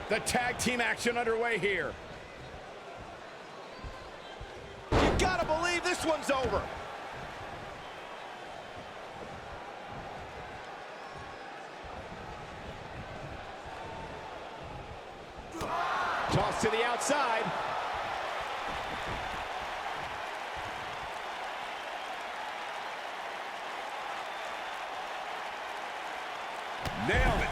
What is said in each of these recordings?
The tag team action underway here. You gotta believe this one's over. Toss to the outside. Nailed it.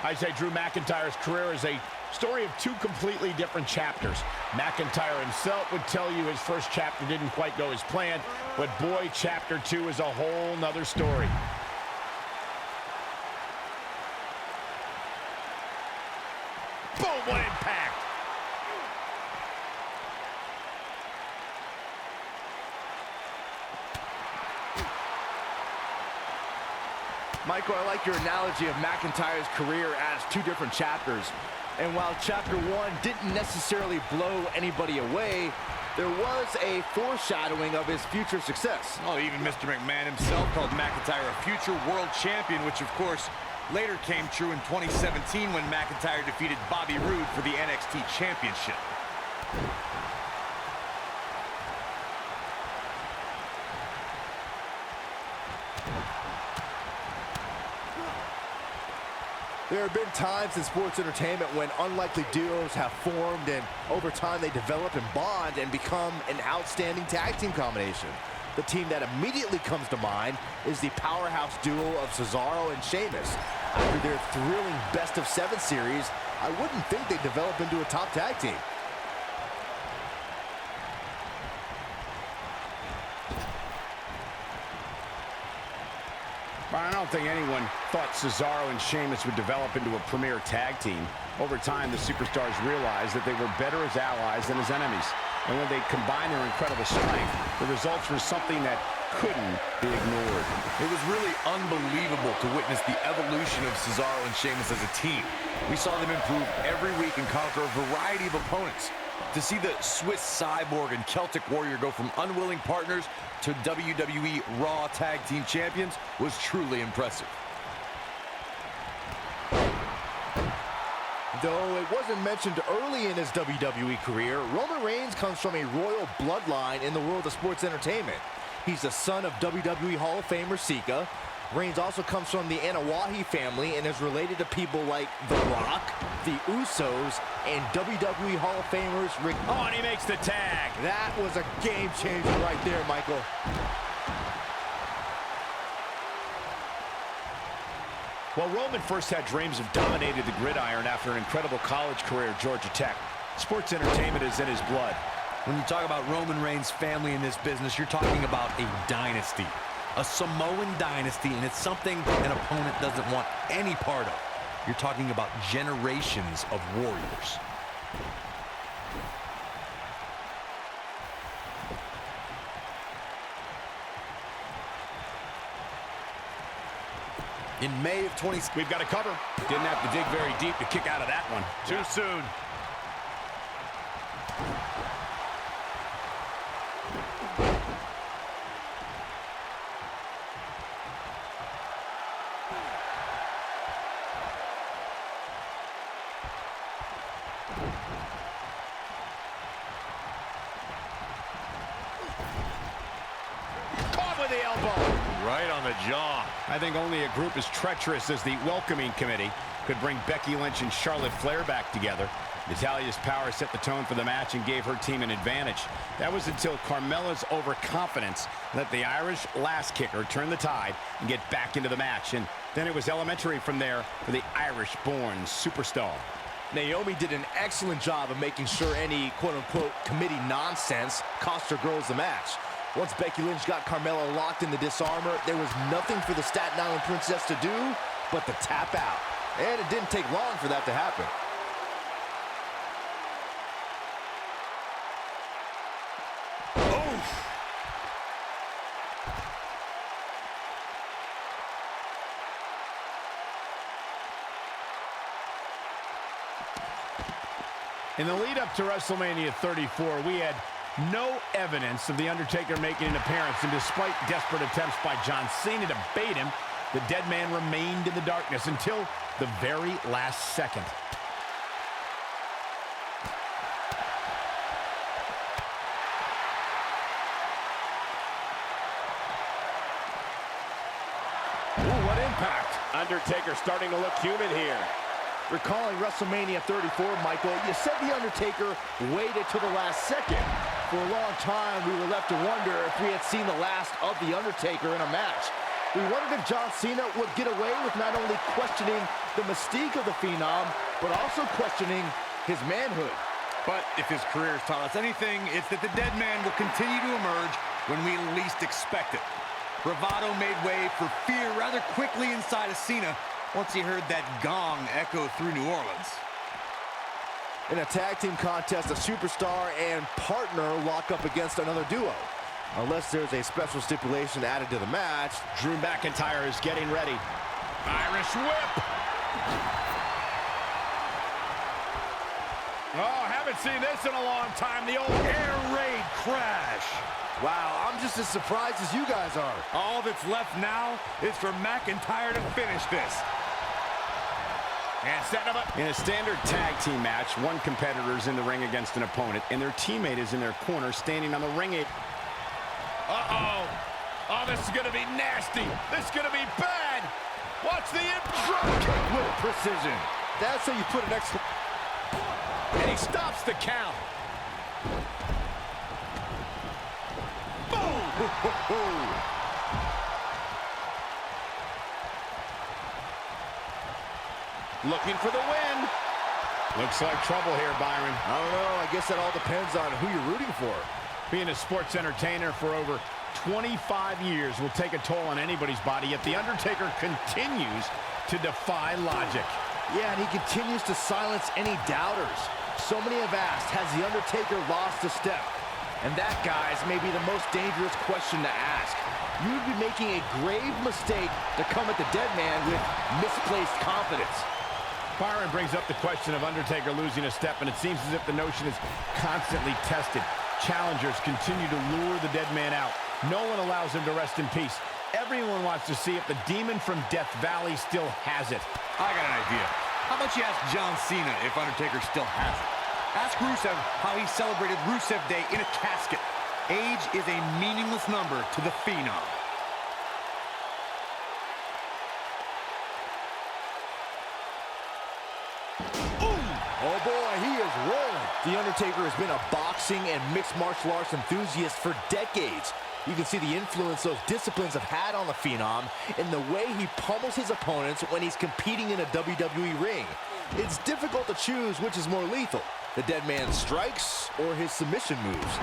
I say Drew McIntyre's career is a story of two completely different chapters. McIntyre himself would tell you his first chapter didn't quite go as planned, but boy, chapter 2 is a whole nother story. Boom, what impact! Michael, I like your analogy of McIntyre's career as two different chapters. And while chapter 1 didn't necessarily blow anybody away, there was a foreshadowing of his future success. Oh, even Mr. McMahon himself called McIntyre a future world champion, which of course later came true in 2017 when McIntyre defeated Bobby Roode for the NXT Championship. There have been times in sports entertainment when unlikely duos have formed, and over time they develop and bond and become an outstanding tag team combination. The team that immediately comes to mind is the powerhouse duo of Cesaro and Sheamus. After their thrilling best-of-7 series, I wouldn't think they'd develop into a top tag team. I don't think anyone thought Cesaro and Sheamus would develop into a premier tag team. Over time, the superstars realized that they were better as allies than as enemies. And when they combined their incredible strength, the results were something that couldn't be ignored. It was really unbelievable to witness the evolution of Cesaro and Sheamus as a team. We saw them improve every week and conquer a variety of opponents. To see the Swiss Cyborg and Celtic Warrior go from unwilling partners to WWE Raw Tag Team Champions was truly impressive. Though it wasn't mentioned early in his WWE career, Roman Reigns comes from a royal bloodline in the world of sports entertainment. He's the son of WWE Hall of Famer Sika. Reigns also comes from the Anawahi family and is related to people like The Rock, the Usos, and WWE Hall of Famers Rick. Oh, and he makes the tag. That was a game changer right there, Michael. Well, Roman first had dreams of dominating the gridiron after an incredible college career at Georgia Tech. Sports entertainment is in his blood. When you talk about Roman Reigns' family in this business, you're talking about a dynasty. A Samoan dynasty, and it's something an opponent doesn't want any part of. You're talking about generations of warriors. In May of 20... We've got a cover. Didn't have to dig very deep to kick out of that one. Too soon. The elbow. Right on the jaw. I think only a group as treacherous as the welcoming committee could bring Becky Lynch and Charlotte Flair back together. Natalya's power set the tone for the match and gave her team an advantage. That was until Carmella's overconfidence let the Irish lass kicker turn the tide and get back into the match. And then it was elementary from there for the Irish-born superstar. Naomi did an excellent job of making sure any quote-unquote committee nonsense cost her girls the match. Once Becky Lynch got Carmella locked in the disarmor, there was nothing for the Staten Island Princess to do but to tap out. And it didn't take long for that to happen. Oof. In the lead up to WrestleMania 34, we had No evidence of The Undertaker making an appearance, and despite desperate attempts by John Cena to bait him, the dead man remained in the darkness until the very last second. Ooh, what impact. Undertaker starting to look human here. Recalling WrestleMania 34, Michael, you said The Undertaker waited till the last second. For a long time, we were left to wonder if we had seen the last of The Undertaker in a match. We wondered if John Cena would get away with not only questioning the mystique of the Phenom, but also questioning his manhood. But if his career has taught us anything, it's that the dead man will continue to emerge when we least expect it. Bravado made way for fear rather quickly inside of Cena once he heard that gong echo through New Orleans. In a tag team contest, a superstar and partner lock up against another duo. Unless there's a special stipulation added to the match. Drew McIntyre is getting ready. Irish whip. Oh, haven't seen this in a long time. The old air raid crash. Wow, I'm just as surprised as you guys are. All that's left now is for McIntyre to finish this. And setting him up. In a standard tag team match, one competitor is in the ring against an opponent, and their teammate is in their corner standing on the ring apron. Uh-oh. Oh, this is going to be nasty. This is going to be bad. Watch the drop kick with precision. That's how you put an extra... And he stops the count. Boom! Looking for the win. Looks like trouble here, Byron. I don't know. I guess that all depends on who you're rooting for. Being a sports entertainer for over 25 years will take a toll on anybody's body, yet The Undertaker continues to defy logic. Yeah, and he continues to silence any doubters. So many have asked, has The Undertaker lost a step? And that, guys, may be the most dangerous question to ask. You would be making a grave mistake to come at the dead man with misplaced confidence. Byron brings up the question of Undertaker losing a step, and it seems as if the notion is constantly tested. Challengers continue to lure the dead man out. No one allows him to rest in peace. Everyone wants to see if the demon from Death Valley still has it. I got an idea. How about you ask John Cena if Undertaker still has it? Ask Rusev how he celebrated Rusev Day in a casket. Age is a meaningless number to the Phenom. Oh boy, he is rolling. The Undertaker has been a boxing and mixed martial arts enthusiast for decades. You can see the influence those disciplines have had on the Phenom in the way he pummels his opponents when he's competing in a WWE ring. It's difficult to choose which is more lethal, the dead man's strikes or his submission moves.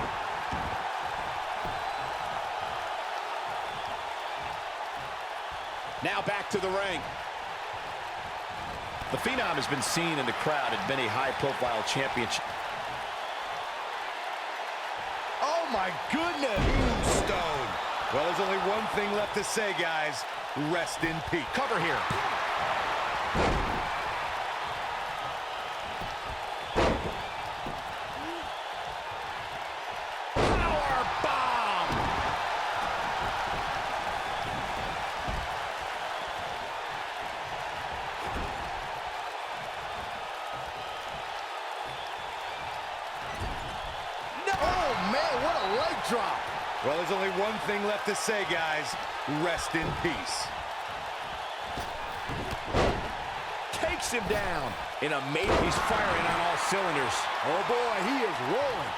Now back to the ring. The Phenom has been seen in the crowd at many high-profile championships. Oh my goodness! Tombstone. Well, there's only one thing left to say, guys. Rest in peace. Cover here. Power bomb. Oh man, what a leg drop! Well, there's only one thing left to say, guys. Rest in peace. Takes him down. In a mate, he's firing on all cylinders. Oh boy, he is rolling.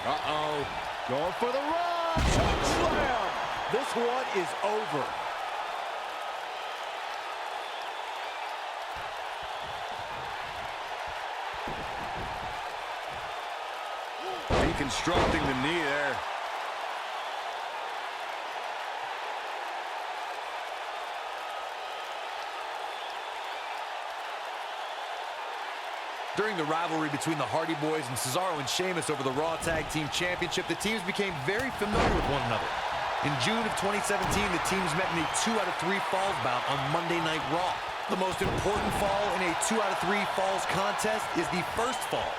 Uh-oh. Going for the run. Choke slam. This one is over. Deconstructing the knee there. During the rivalry between the Hardy Boys and Cesaro and Sheamus over the Raw Tag Team Championship, the teams became very familiar with one another. In June of 2017, the teams met in a 2 out of 3 falls bout on Monday Night Raw. The most important fall in a 2 out of 3 falls contest is the first fall.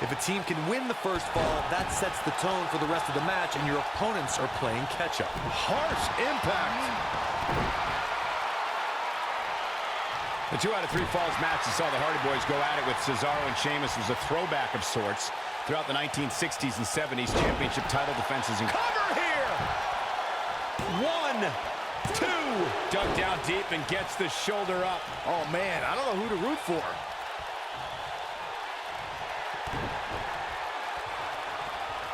If a team can win the first fall, that sets the tone for the rest of the match, and your opponents are playing catch-up. Harsh impact. The 2 out of 3 falls match that saw the Hardy Boys go at it with Cesaro and Sheamus was a throwback of sorts. Throughout the 1960s and 70s, championship title defenses. Cover here! 1, 2. Dug down deep and gets the shoulder up. Oh, man, I don't know who to root for.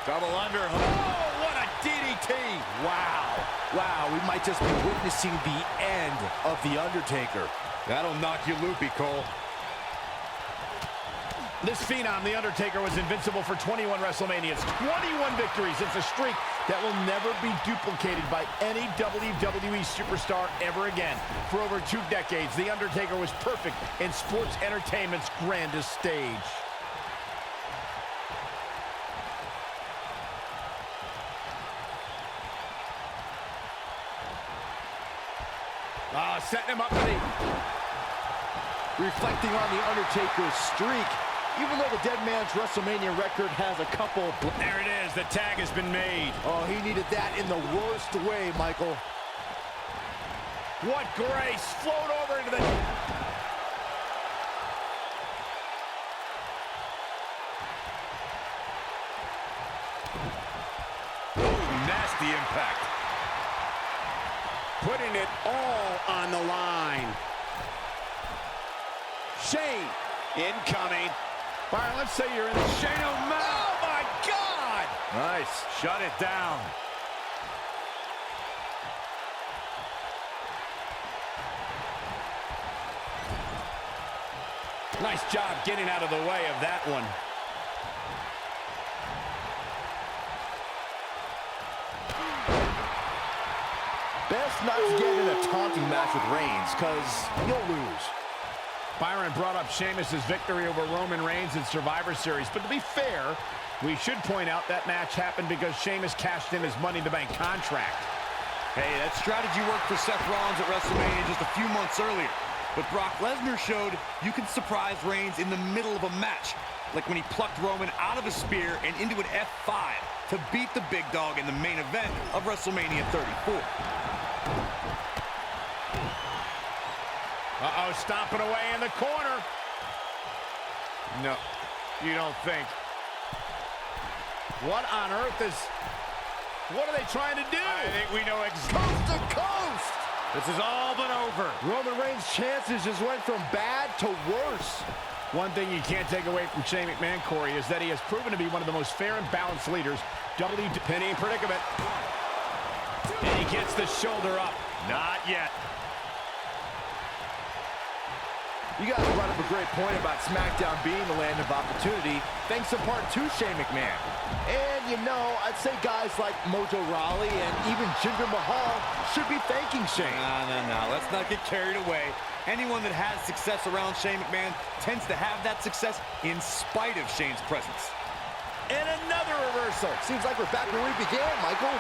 Double underhook. Oh, what a DDT. Wow. Wow, we might just be witnessing the end of The Undertaker. That'll knock you loopy, Cole. This phenom, The Undertaker, was invincible for 21 WrestleManias, 21 victories. It's a streak that will never be duplicated by any WWE superstar ever again. For over 2 decades, The Undertaker was perfect in sports entertainment's grandest stage. Setting him up for the... Reflecting on The Undertaker's streak, even though the dead man's WrestleMania record has a couple... There it is. The tag has been made. Oh, he needed that in the worst way, Michael. What grace. Float over into the... Ooh, nasty impact. Putting it all on the line. Shane incoming. Byron, let's say you're in the... Shane McMahon. Oh, my God! Nice. Shut it down. Nice job getting out of the way of that one. Best not to get in a taunting match with Reigns, because you'll lose. Byron brought up Sheamus' victory over Roman Reigns in Survivor Series, but to be fair, we should point out that match happened because Sheamus cashed in his Money in the Bank contract. Hey, that strategy worked for Seth Rollins at WrestleMania just a few months earlier. But Brock Lesnar showed you can surprise Reigns in the middle of a match, like when he plucked Roman out of a spear and into an F5 to beat the big dog in the main event of WrestleMania 34. Uh-oh, stomping away in the corner. No, you don't think. What on earth is... What are they trying to do? I think we know Coast to coast! This is all but over. Roman Reigns' chances just went from bad to worse. One thing you can't take away from Shane McMahon, Corey, is that he has proven to be one of the most fair and balanced leaders. Penny predicament. And he gets the shoulder up. Not yet. You guys brought up a great point about SmackDown being the land of opportunity, thanks in part to Shane McMahon. And, you know, I'd say guys like Mojo Rawley and even Jinder Mahal should be thanking Shane. No. Let's not get carried away. Anyone that has success around Shane McMahon tends to have that success in spite of Shane's presence. And another reversal. Seems like we're back where we began, Michael.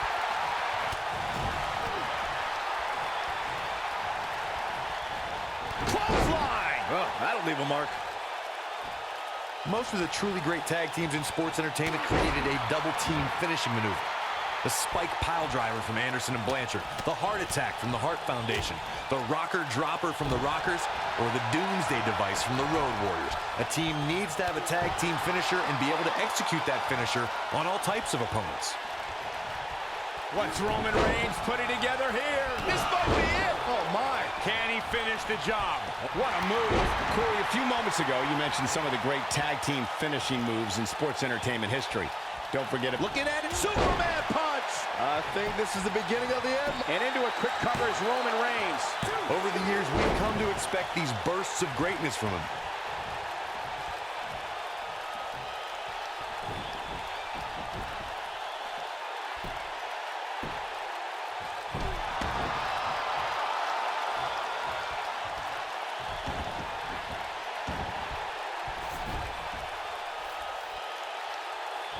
Clothesline! Oh, that'll leave a mark. Most of the truly great tag teams in sports entertainment created a double-team finishing maneuver. The spike pile driver from Anderson and Blanchard, the heart attack from the Hart Foundation, the rocker dropper from the Rockers, or the Doomsday device from the Road Warriors. A team needs to have a tag team finisher and be able to execute that finisher on all types of opponents. What's Roman Reigns putting together here? This might be it. Oh, my. Can he finish the job? What a move. Corey, a few moments ago, you mentioned some of the great tag team finishing moves in sports entertainment history. Don't forget it. Looking at it. Superman punch! I think this is the beginning of the end. And into a quick cover is Roman Reigns. Over the years, we've come to expect these bursts of greatness from him.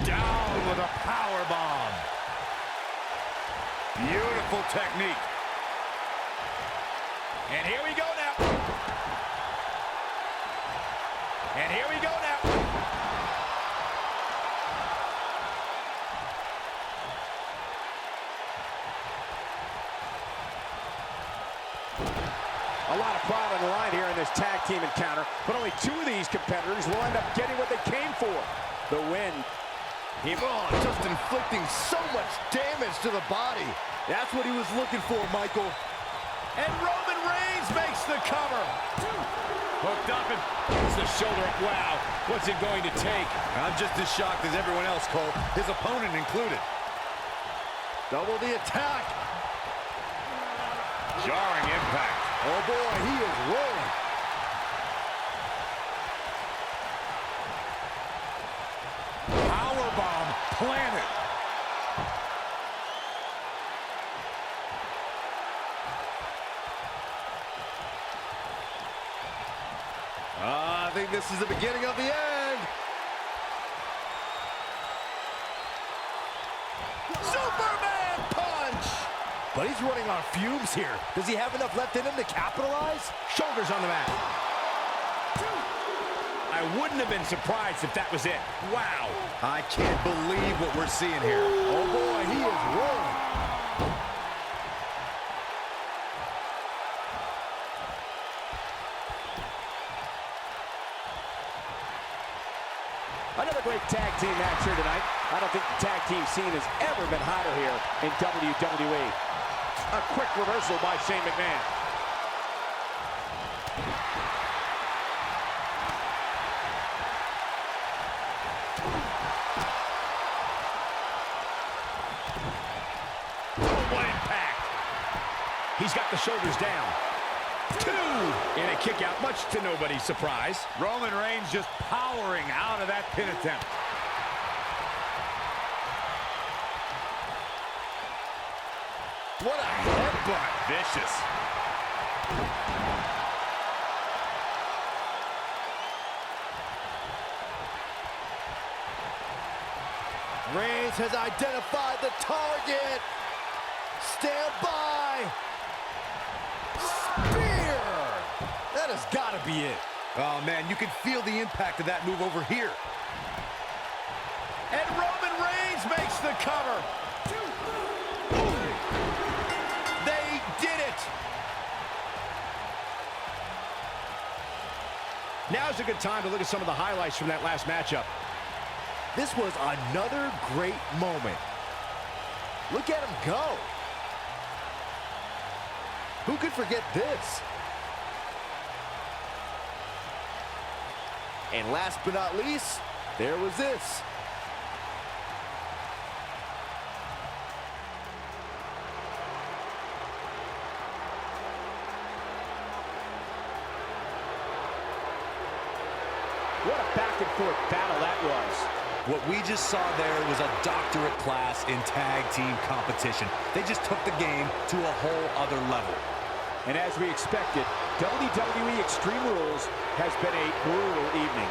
Down with a power bomb. Beautiful technique. And here we go now. And here we go now. A lot of pride on the line here in this tag team encounter, but only two of these competitors will end up getting what they came for, the win. Just inflicting so much damage to the body. That's what he was looking for, Michael. And Roman Reigns makes the cover. Hooked up and puts the shoulder up. Wow, what's it going to take? I'm just as shocked as everyone else, Cole, his opponent included. Double the attack. Jarring impact. Oh boy, he is rolling. Powerbomb planted. I think this is the beginning of the end. Superman punch! But he's running on fumes here. Does he have enough left in him to capitalize? Shoulders on the mat. I wouldn't have been surprised if that was it. Wow. I can't believe what we're seeing here. Oh boy, he is rolling. Another great tag team match here tonight. I don't think the tag team scene has ever been hotter here in WWE. A quick reversal by Shane McMahon. Oh, what impact. He's got the shoulders down. Two! And a kick out, much to nobody's surprise. Roman Reigns just powering out of that pin attempt. What a headbutt. Vicious. Reigns has identified the target. Stand by. Spear! That has got to be it. Oh, man, you can feel the impact of that move over here. And Roman Reigns makes the cover. They did it. Now's a good time to look at some of the highlights from that last matchup. This was another great moment. Look at him go. Who could forget this? And last but not least, there was this. What a back-and-forth battle that was. What we just saw there was a doctorate class in tag team competition. They just took the game to a whole other level. And as we expected, WWE Extreme Rules has been a brutal evening.